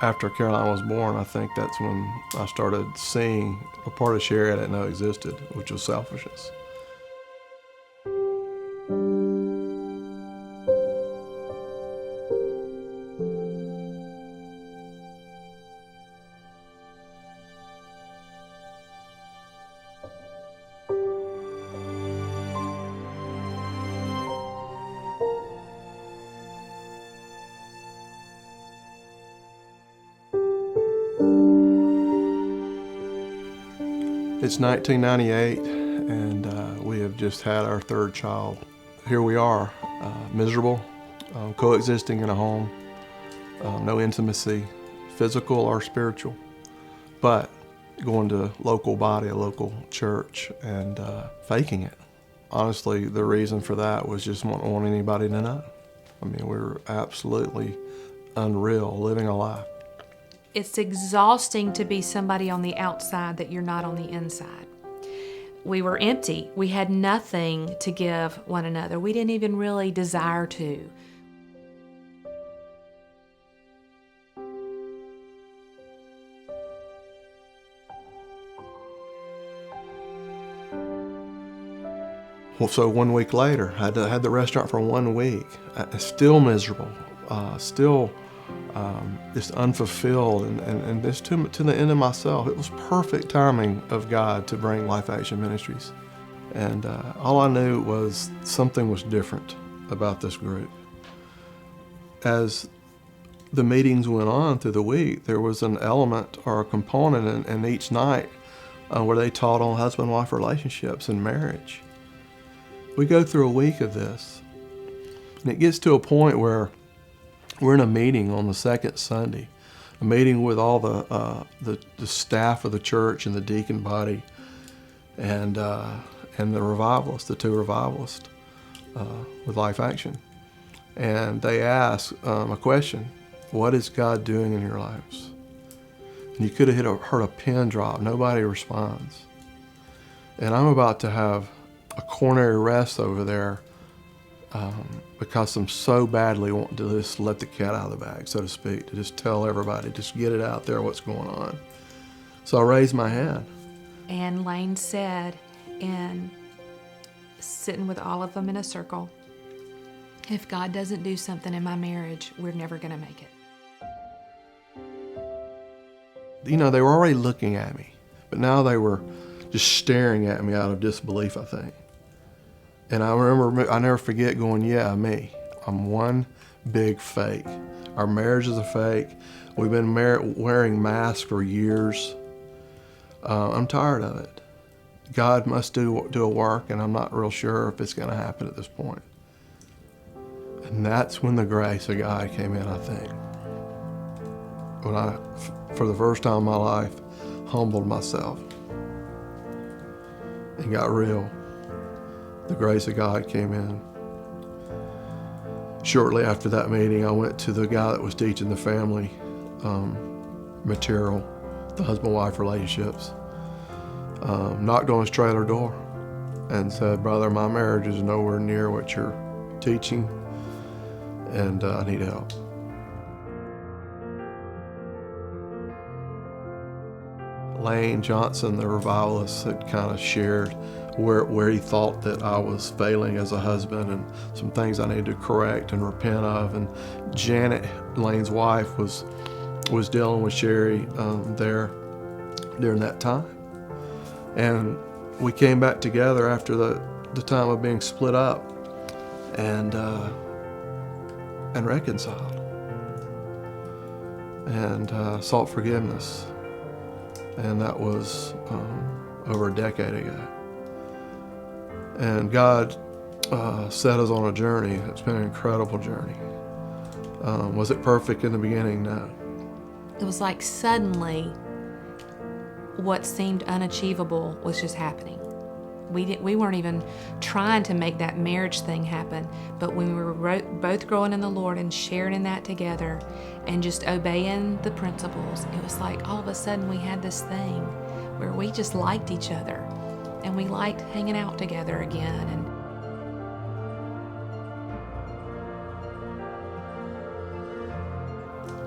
After Caroline was born, I think that's when I started seeing a part of Sherry I didn't know existed, which was selfishness. It's 1998, and we have just had our third child. Here we are, miserable, coexisting in a home, no intimacy, physical or spiritual, but going to a local body, a local church, and faking it. Honestly, the reason for that was just not wanting anybody to know. I mean, we were absolutely unreal, living a lie. It's exhausting to be somebody on the outside that you're not on the inside. We were empty. We had nothing to give one another. We didn't even really desire to. Well, so 1 week later, I had the restaurant for 1 week. Still miserable, still just unfulfilled, and just to the end of myself. It was perfect timing of God to bring Life Action Ministries. And all I knew was something was different about this group. As the meetings went on through the week, there was an element or a component in each night where they taught on husband-wife relationships and marriage. We go through a week of this, and it gets to a point where we're in a meeting on the second Sunday, a meeting with all the staff of the church and the deacon body, and the revivalists, the two revivalists with Life Action. And they ask a question: what is God doing in your lives? And you could have heard a pin drop. Nobody responds. And I'm about to have a coronary arrest over there because I'm so badly wanting to just let the cat out of the bag, so to speak, to just tell everybody, just get it out there what's going on. So I raised my hand. And Lane said, and sitting with all of them in a circle, if God doesn't do something in my marriage, we're never going to make it. You know, they were already looking at me, but now they were just staring at me out of disbelief, I think. And I remember, I never forget going, yeah, me. I'm one big fake. Our marriage is a fake. We've been wearing masks for years. I'm tired of it. God must do a work, and I'm not real sure if it's going to happen at this point. And that's when the grace of God came in, I think. When I, for the first time in my life, humbled myself and got real. The grace of God came in. Shortly after that meeting, I went to the guy that was teaching the family material, the husband-wife relationships, knocked on his trailer door and said, brother, my marriage is nowhere near what you're teaching, and I need help. Lane Johnson, the revivalist, had kind of shared where he thought that I was failing as a husband and some things I needed to correct and repent of. And Janet, Lane's wife, was dealing with Sherry there during that time. And we came back together after the time of being split up and reconciled and sought forgiveness. And that was over a decade ago. And God set us on a journey. It's been an incredible journey. Was it perfect in the beginning? No. It was like suddenly what seemed unachievable was just happening. We weren't even trying to make that marriage thing happen, but when we were both growing in the Lord and sharing in that together and just obeying the principles, it was like all of a sudden we had this thing where we just liked each other and we liked hanging out together again. And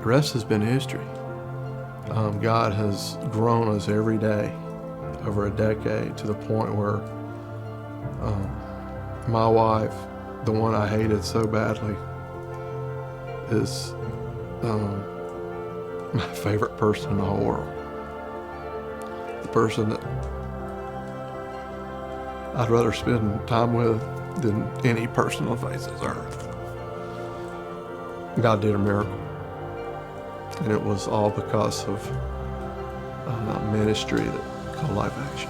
the rest has been history. God has grown us every day over a decade to the point where my wife, the one I hated so badly, is my favorite person in the whole world. The person that I'd rather spend time with than any person on the face of this earth. God did a miracle. And it was all because of a ministry called Life Action.